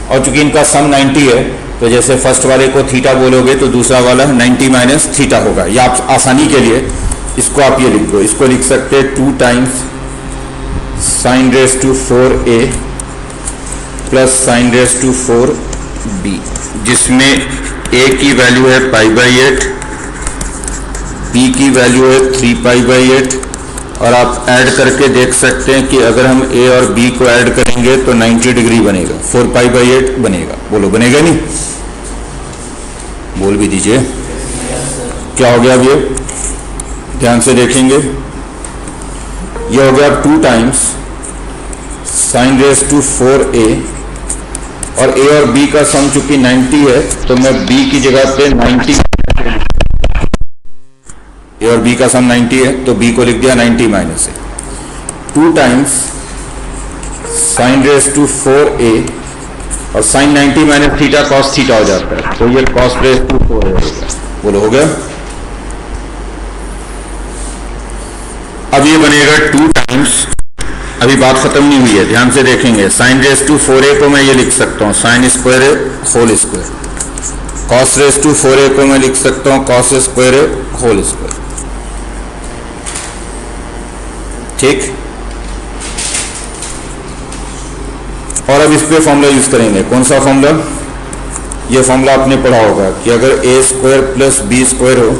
और चूंकि इनका सम 90 है तो जैसे फर्स्ट वाले को थीटा बोलोगे तो दूसरा वाला 90 माइनस थीटा होगा। या आप आसानी के लिए इसको आप ये लिख दो, इसको लिख सकते हैं 2 टाइम्स sin⁻⁴a प्लस sin⁻⁴b, जिसमें a की वैल्यू है π/8, b की वैल्यू है 3π/8। और आप ऐड करके देख सकते हैं कि अगर हम a और b को ऐड करेंगे तो 90 डिग्री बनेगा, 4π/8 बनेगा। बोलो बनेगा नहीं? बोल भी दीजिए क्या हो गया। अब ये ध्यान से देखेंगे, ये हो गया 2 टाइम्स sin⁻⁴a और a और b का सम चूंकि 90 है तो मैं b की जगह पे 90, a और b का सम 90 है तो b को लिख दिया 90 माइनस ए। 2 टाइम्स sin⁻⁴a और sin 90 minus theta cos theta हो जाता है, तो ये cos⁻⁴ होगा। बोलो हो गया। अब ये बनेगा 2 टाइम्स, अभी बात खत्म नहीं हुई है, ध्यान से देखेंगे। sin⁻⁴a को मैं ये लिख सकता हूँ sin² होल स्क्वायर, cos⁻⁴a को मैं लिख सकता हूँ cos² होल स्क्वायर। ठीक। और अब इस पे फॉर्मूला यूज करेंगे। कौन सा फॉर्मूला? ये फॉर्मूला आपने पढ़ा होगा कि अगर A square plus B square हो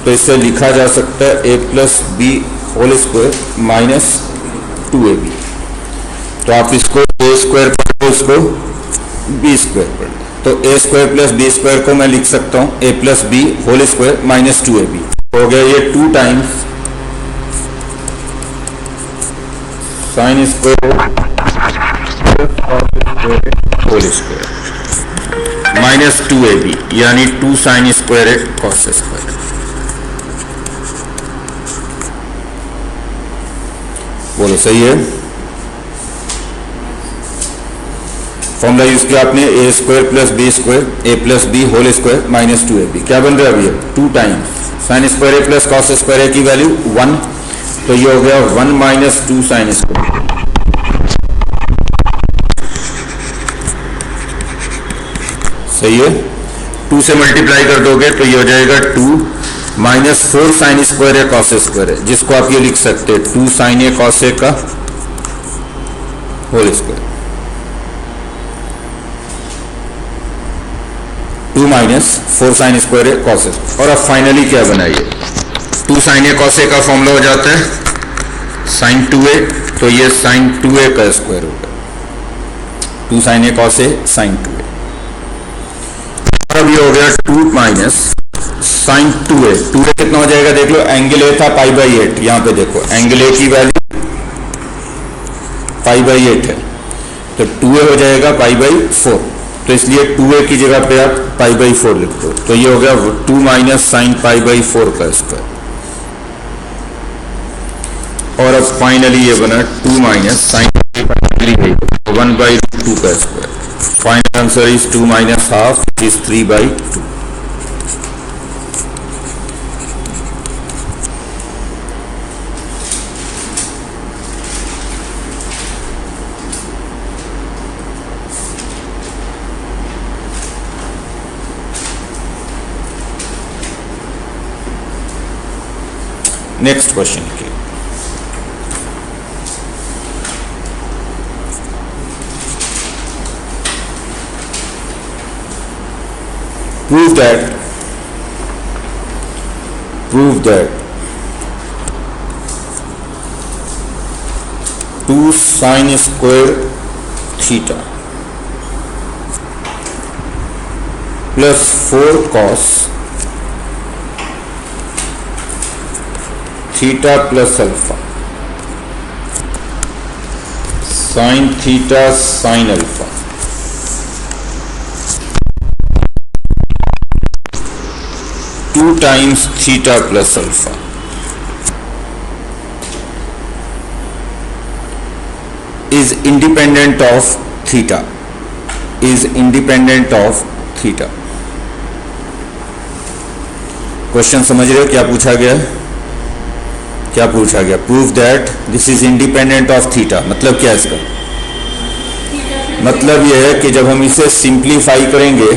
तो इससे लिखा जा सकता है A plus B whole square minus 2ab। तो आप इसको ए स्क्वायर पढ़ लो, इसको बी स्क्वायर पढ़ लो। तो A square plus B square को मैं लिख सकता हूँ A plus B whole square minus 2ab। हो गया ये 2 times sine square whole square minus 2ab, यानी 2 साइन स्क्वायर है कॉस स्क्वायर। बोलो सही है। फॉर्मूला यूज किया आपने A square plus B square A plus B whole square minus 2ab। क्या बन रहा है अभी? 2 times sine square A plus cos square ए की वैल्यू 1, तो ये हो गया 1 माइनस 2 साइन स्क्वायर। सही है। 2 से मल्टीप्लाई कर दोगे तो ये हो जाएगा 2 माइनस 4 साइन स्क्वायर है कॉस स्क्वायर है, जिसको आप ये लिख सकते हैं 2 साइन ए कॉस ए का whole square. 2 minus 4 sine square है कॉस ए। और अब फाइनली क्या बनाइए, 2 साइन ए कॉस ए का फॉर्मूला हो जाता है साइन 2a, तो ये साइन 2a का स्क्वायर होगा। 2 sine A cos A sign 2a। अब ये हो गया 2 माइनस साइन 2a। 2a कितना हो जाएगा देख लो, एंगल ए था π/8, यहां पे देखो एंगल ए की वैल्यू π/8 है, तो 2a हो जाएगा π/4, तो इसलिए 2a की जगह पे आप π/4 लिख दो, तो ये हो गया 2 माइनस साइन π/4 का स्क्वायर। और अब फाइनली ये बना 2 माइनस साइन 1/2 का square. Final answer is 2 minus half is 3/2। Next question की prove that 2 sin square theta plus 4 cos theta plus alpha sin theta sin alpha times theta plus alpha is independent of theta, question समझ रहे हो क्या पूछा गया? Prove that this is independent of theta. मतलब क्या है इसका? मतलब यह है कि जब हम इसे सिंप्लीफाई करेंगे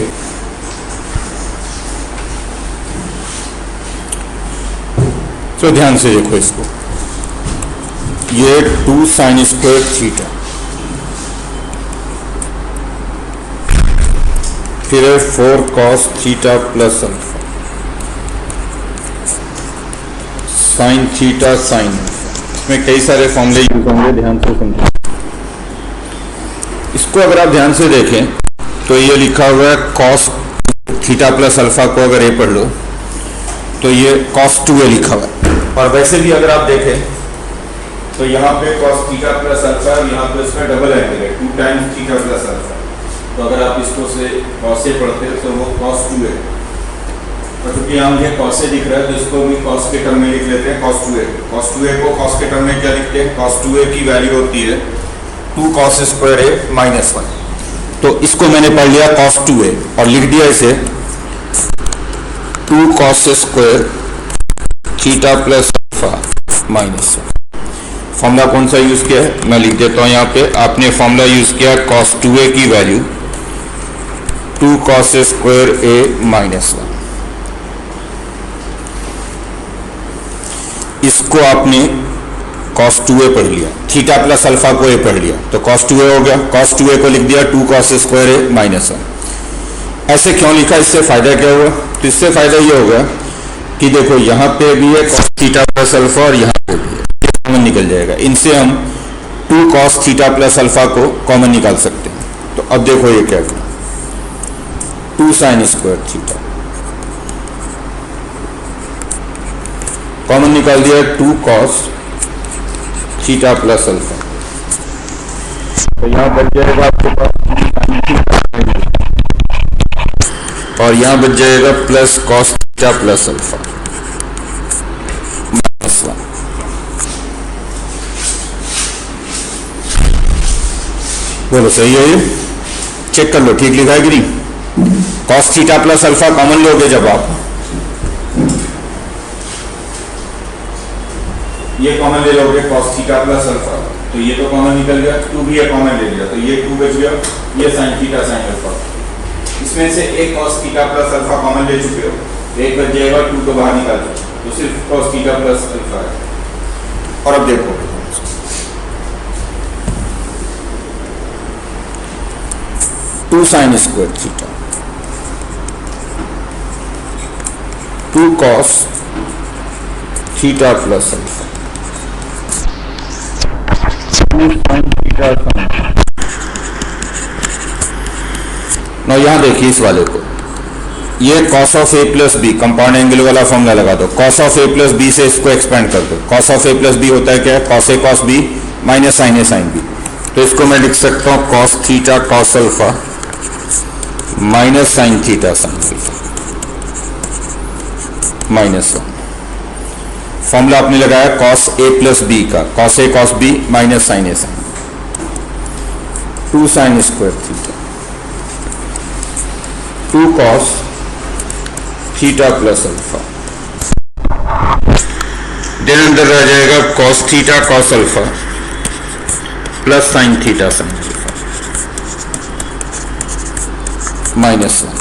तो ध्यान से देखो इसको, ये 2 साइन स्क्वायर थीटा, फिर 4 cos theta plus alpha sine theta sine alpha. इसमें कई सारे फॉर्मूले यूज होंगे, ध्यान से समझो। इसको अगर आप ध्यान से देखें तो ये लिखा हुआ है कॉस थीटा प्लस अल्फा को अगर ये पढ़ लो तो ये cos 2a लिखा हुआ है। और वैसे भी अगर आप देखें तो यहाँ पे cos थीटा प्लस अल्फा, यहाँ पे इसका डबल एंगल है 2 टाइम्स थीटा प्लस अल्फा, तो अगर आप इसको से cos से पढ़ते हैं तो वो cos 2a। और चूंकि यहाँ मुझे cos से दिख रहा है तो इसको भी cos के टर्म में लिख लेते हैं cos 2a। cos 2a को cos के टर्म में क्या लिखते हैं? cos 2a की वैल्यू होती है 2 cos स्क्वायर a माइनस 1। तो इसको मैंने पढ़ लिया cos 2a और लिख दिया इसे 2 cos square theta plus alpha minus 1। Formula कौन सा यूज किया है मैं लिख देता हूं यहाँ पे। आपने फॉर्मूला यूज किया cos 2a की value 2 cos square a minus 1। इसको आपने cos 2a पढ़ लिया, थीटा प्लस अल्फा को a पढ़ लिया, तो cos 2a हो गया। cos 2a को लिख दिया 2 cos स्क्वायर a माइनस 1। ऐसे क्यों लिखा, इससे फायदा क्या हुआ? तो इससे फायदा ये होगा कि देखो यहाँ पे भी है cos थीटा प्लस अल्फा और यहाँ पे भी है, ये कॉमन निकल जाएगा। इनसे हम 2 cos थीटा प्लस अल्फा को कॉमन निकाल सकते हैं। तो अब देखो ये क्या है, 2 sin स्क्वायर थीटा कॉमन निकाल दिया, 2 cos थीटा प्लस अल्फा। तो यहाँ बच जाएगा आपके पास और यहाँ बच जाएगा plus cos theta plus alpha minus 1। बोलो सही है ये? चेक कर लो ठीक लिखा है कि नहीं। cos theta plus alpha common लोगे जब आप, ये कॉमन ले लोगे cos थीटा प्लस अल्फा, तो ये तो कॉमन निकल गया, 2 भी ये कॉमन ले लिया, तो ये 2 बच गया, ये sin थीटा sin अल्फा। इसमें से एक cos theta plus alpha common ले चुके हो, एक बच जाएगा, 2 तो बाहर निकाल दो, तो सिर्फ cos थीटा प्लस अल्फा है। और अब देखो 2 sin square theta, 2 cos theta plus alpha, 2 sin theta sin। ना यहाँ देखिए इस वाले को, ये cos of a plus B compound angle वाला फॉर्मूला लगा दो, cos of a plus B से इसको एक्सपेंड कर दो। cos of a plus B होता है क्या है, cos a cos b minus sin a sin b। तो इसको मैं लिख सकता हूँ cos theta cos alpha minus sin theta sin alpha minus 1। Formula आपने लगाया cos a प्लस बी का, cos a cos b minus sin a sin b, 2 sin square theta, 2 cos theta plus alpha, then अंदर रह जाएगा cos theta cos alpha plus sin theta sin alpha minus 1।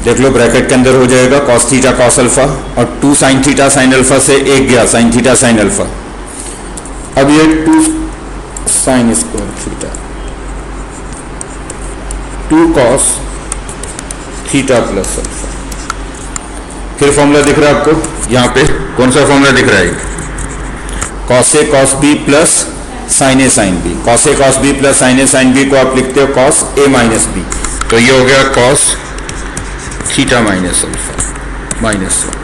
देख लो bracket के अंदर हो जाएगा cos theta cos alpha और 2 sin theta sin alpha से एक गया sin थीटा sin अल्फा। अब ये 2 sin square theta, 2 cos theta plus alpha. फिर फॉर्मूला दिख रहा है आपको यहाँ पे, कौन सा फॉर्मूला दिख रहा है? cos a cos b plus sin a sin b। cos a cos b plus sin a sin b को आप लिखते हो cos a माइनस b, तो ये हो गया cos theta minus alpha minus 1।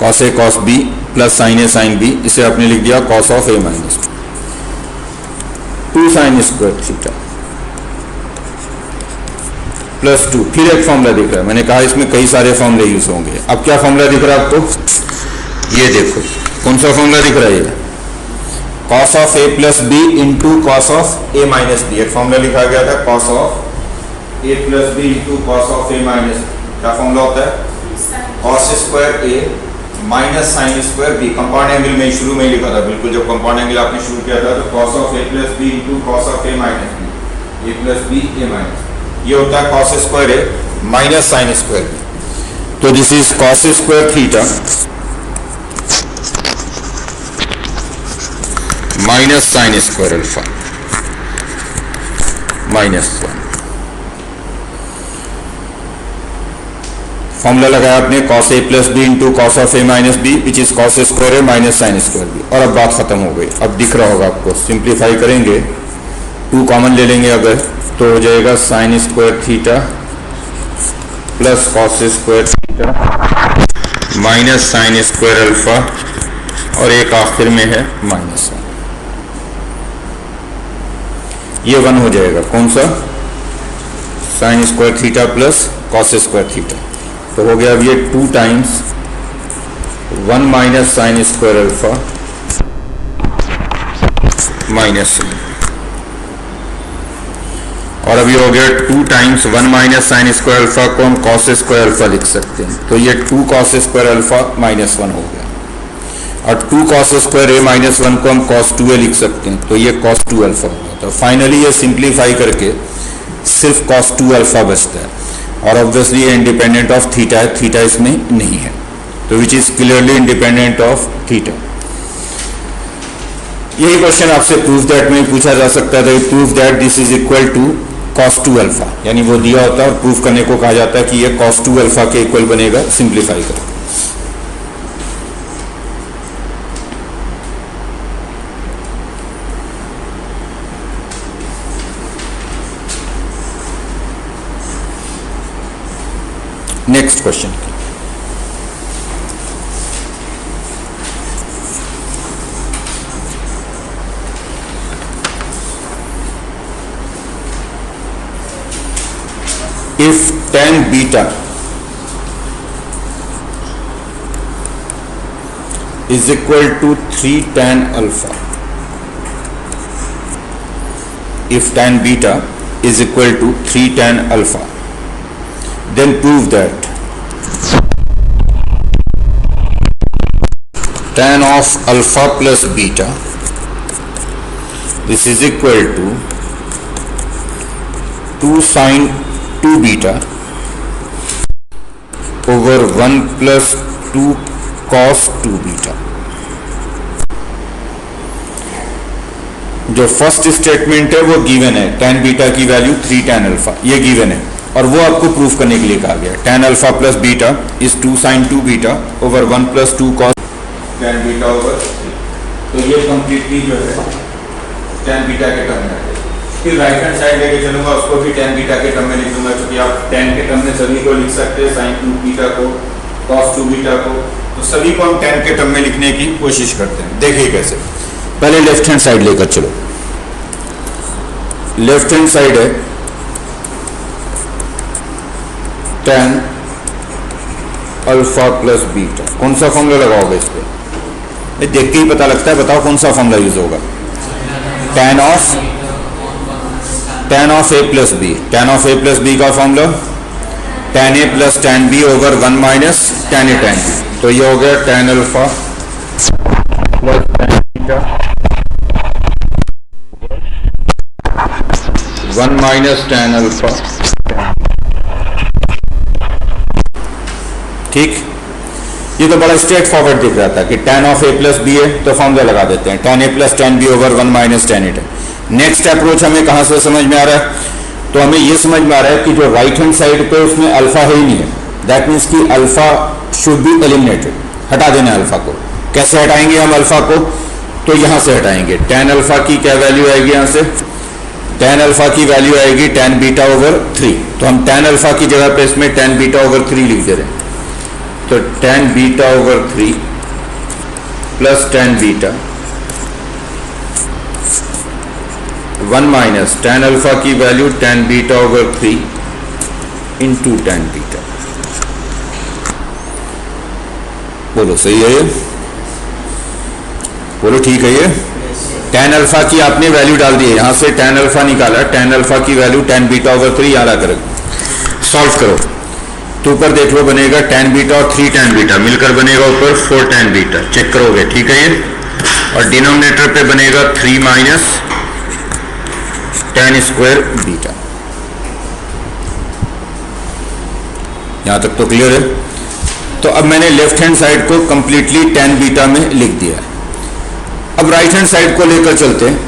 cos a cos b plus sin a sin b, इसे आपने लिख दिया cos of a minus b। 2 sin square theta plus 2। फिर एक फॉर्मूला दिख रहा है, मैंने कहा इसमें कई सारे फॉर्मूले यूज होंगे। अब क्या फॉर्मूला दिख रहा है आपको? ये देखो कौन सा फॉर्मूला दिख रहा है, ये cos of a plus B into cos of a minus B. एक फॉर्मूला लिखा गया था cos of a plus B into cos of a minus B. क्या फॉर्मूला होता है? cos square a minus sine square b। Compound angle में शुरू में ही लिखा था, बिल्कुल जब कंपाउंड एंगल आपने शुरू किया था, तो cos of a plus B into cos of a minus B, a plus B a minus, ये होता है cos square a minus sine square b। तो this is cos square theta minus sine square alpha minus 1। Formula लगाया आपने cos a plus B into cos of a minus B which is cos square a minus sine square B. और अब बात खत्म हो गई। अब दिख रहा होगा आपको, सिंप्लीफाई करेंगे, 2 कॉमन ले लेंगे अगर, तो हो जाएगा sign square theta plus cos square theta minus sine square alpha और एक आखिर में है माइनस 1। ये 1 हो जाएगा, कौन सा? Sign square theta plus cos square theta. तो हो गया अब ये 2 times 1 minus sine square alpha minus 1। और अब ये हो गया 2 times 1 minus sine square alpha को हम cos स्क्वायर अल्फा लिख सकते हैं, तो ये 2 cos स्क्वायर अल्फा माइनस 1 हो गया। और 2 cos स्क्वायर a माइनस 1 को हम cos 2a लिख सकते हैं, तो ये cos 2 अल्फा हो गया। तो फाइनली ये सिंप्लीफाई करके सिर्फ cos 2 अल्फा बचता है, और ऑब्वियसली ये इंडिपेंडेंट ऑफ थीटा है, थीटा इसमें नहीं है, तो which is clearly independent of theta. यही क्वेश्चन आपसे प्रूफ दैट में पूछा जा सकता था, proof that this is equal to cos 2 alpha, यानी वो दिया होता है और प्रूफ करने को कहा जाता है कि ये cos 2 अल्फा के इक्वल बनेगा, सिंप्लीफाई करो। Next question, if tan beta is equal to 3 tan alpha, if tan beta is equal to 3 tan alpha, then prove that tan of alpha plus beta, this is equal to 2 sin 2 beta over 1 plus 2 cos 2 beta। जो first statement है वो given है, tan beta की value 3 tan alpha, ये given है और वो आपको प्रूफ करने के लिए कहा गया। tan alpha plus beta is 2 sin 2 beta over 1 plus 2 cos tan beta over 3। तो ये कंप्लीटली जो है tan बीटा के टर्म में है। फिर राइट हैंड साइड लेके चलूंगा, उसको भी tan बीटा के टर्म में लिख दूंगा, क्योंकि आप tan के टर्म में सभी को लिख सकते हैं, sin 2 बीटा को, cos 2 बीटा को, तो सभी को हम tan के टर्म में लिखने की कोशिश करते हैं। देखिए कैसे, पहले लेफ्ट हैंड साइड लेकर चलो। लेफ्ट हैंड साइड है tan अल्फा प्लस बीटा, कौन सा फॉर्मूला लगाओगे इस पे? देख के ही पता लगता है, बताओ कौन सा फॉर्मूला यूज होगा? tan of A plus B, tan of A plus B का formula tan A plus tan B over 1 minus tan A tan B. तो ये हो गया tan alpha plus tan beta 1 minus tan alpha. ठीक, ये तो बड़ा स्ट्रेट फॉरवर्ड दिख रहा था कि tan of A plus B है तो फॉर्मूला लगा देते हैं, tan A plus tan B over 1 minus tan A. Next approach हमें कहां से समझ में आ रहा है? तो हमें यह समझ में आ रहा है कि जो राइट हैंड साइड पे उसमें अल्फा है ही नहीं है, दैट मीन्स कि अल्फा शुड बी एलिमिनेटेड, हटा देना अल्फा को। कैसे हटाएंगे हम अल्फा को? तो यहां से हटाएंगे। tan अल्फा की क्या वैल्यू आएगी? यहां से tan अल्फा की वैल्यू आएगी tan बीटा ओवर 3, तो हम tan अल्फा की जगह पे इसमें tan बीटा ओवर 3 लिख दे रहे हैं। तो tan beta over 3 plus tan beta 1 minus tan alpha की value tan beta over 3 into tan beta. बोलो सही है ये? बोलो ठीक है ये? tan अल्फा की आपने वैल्यू डाल दी है, यहां से tan अल्फा निकाला, tan अल्फा की वैल्यू tan बीटा ओवर 3 याद करो, सॉल्व करो तो ऊपर देख लो बनेगा tan बीटा और 3 tan बीटा मिलकर बनेगा ऊपर 4 tan बीटा, चेक करोगे ठीक है ये? और डिनोमिनेटर पे बनेगा 3 माइनस tan स्क्वायर बीटा। यहां तक तो क्लियर है? तो अब मैंने लेफ्ट हैंड साइड को कंप्लीटली tan बीटा में लिख दिया है। अब राइट हैंड साइड को लेकर चलते हैं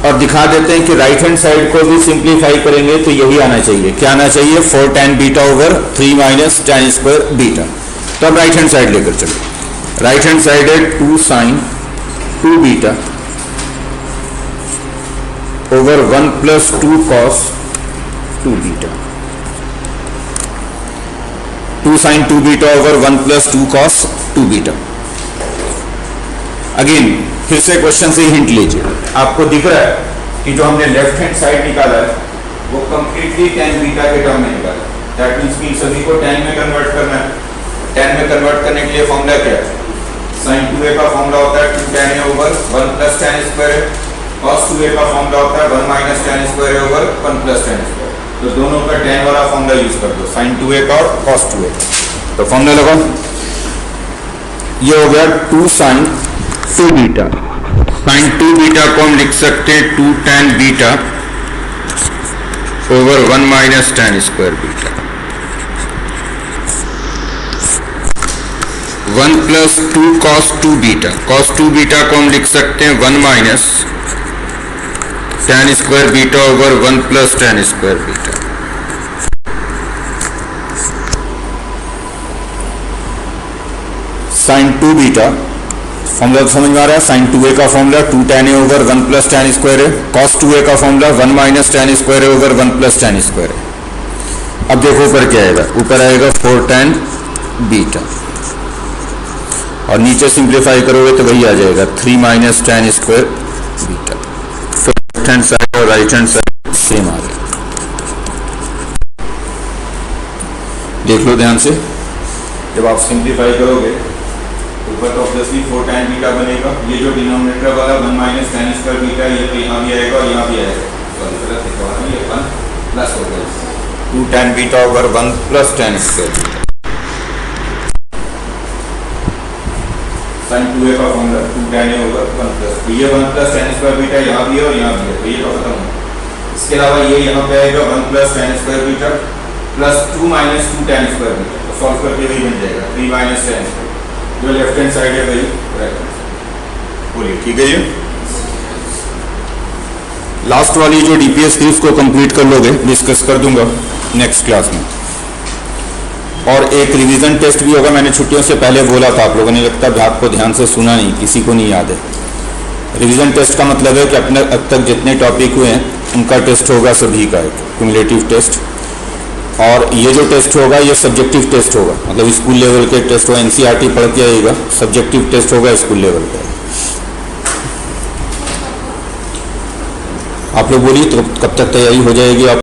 और दिखा देते हैं कि राइट हैंड साइड को भी सिंप्लीफाई करेंगे तो यही आना चाहिए। क्या आना चाहिए? 4 tan beta over 3 minus tan square beta. तो अब राइट हैंड साइड लेकर चलो। राइट हैंड साइड है 2 sin 2 beta over 1 plus 2 cos 2 beta. 2 sin 2 beta over 1 plus 2 cos 2 beta. Again फिर से क्वेश्चन से हिंट लीजिए, आपको दिख रहा है कि जो हमने लेफ्ट हैंड साइड निकाला है वो कंप्लीटली tan बीटा के टर्म में निकाला है। दैट मींस कि सभी को tan में कन्वर्ट करना है। tan में कन्वर्ट करने के लिए फॉर्मूला क्या है? sin 2a का फॉर्मूला होता है 2 tan a over 1 plus tan square, cos 2a का फॉर्मूला होता है 1 minus tan square over 1 plus tan square. तो दोनों का tan वाला फॉर्मूला यूज कर दो, sin 2a का और cos 2a का। तो फॉर्मूला लगाओ, ये हो गया 2 sin 2 बीटा। sin 2 बीटा को हम लिख सकते हैं 2 tan beta over 1 minus tan square beta. 1 plus 2 cos 2 beta, cos 2 beta को हम लिख सकते हैं 1 minus tan square beta over 1 plus tan square beta. sin 2 beta formula समझ में आ रहा है। sin 2a का formula 2 tan a over 1 plus tan square है। cos 2a का फॉर्मूला 1 माइनस tan स्क्वायर है ओवर 1 प्लस tan स्क्वायर है। अब देखो ऊपर क्या आएगा, ऊपर आएगा 4 tan बीटा और नीचे सिंप्लीफाई करोगे तो वही आ जाएगा 3 माइनस tan स्क्वायर बीटा। तो लेफ्ट हैंड साइड और राइट हैंड साइड सेम आ गया। देख लो ध्यान से, जब आप सिंप्लीफाई करोगे ऊपर तो ऑब्वियसली 4 tan बीटा बनेगा। ये जो डिनोमिनेटर वाला 1 माइनस tan स्क्वायर बीटा ये तो यहाँ भी आएगा और यहाँ भी आएगा। सॉरी गलत लिखा हुआ है, ये 1 प्लस हो गया 2 tan beta over 1 plus tan square beta. sin 2a का formula 2 tan a over 1 plus, तो ये 1 प्लस tan स्क्वायर बीटा यहाँ भी है और यहाँ भी है, तो ये तो खत्म हो। इसके अलावा ये यहाँ पे आएगा 1 plus tan square beta plus 2 minus 2 tan square beta, तो सॉल्व करके वही बन जाएगा 3 माइनस tan स्क्वायर। जो लेफ्ट हैंड साइड है वही राइट हैंड साइड। बोलिए ठीक है। ये लास्ट वाली जो डीपीएस थी उसको कंप्लीट कर लोगे, डिस्कस कर दूंगा नेक्स्ट क्लास में। और एक रिवीजन टेस्ट भी होगा, मैंने छुट्टियों से पहले बोला था, आप लोगों ने लगता है आपको ध्यान से सुना नहीं, किसी को नहीं याद है। रिवीजन टेस्ट का मतलब है कि अपने अब तक जितने टॉपिक हुए हैं उनका टेस्ट होगा, सभी का एक क्यूमुलेटिव टेस्ट। और ये जो टेस्ट होगा ये सब्जेक्टिव टेस्ट होगा, मतलब स्कूल लेवल के टेस्ट होगा, एनसीईआरटी पढ़ के आएगा, सब्जेक्टिव टेस्ट होगा स्कूल लेवल का। आप लोग बोलिए तो कब तक तैयारी हो जाएगी आप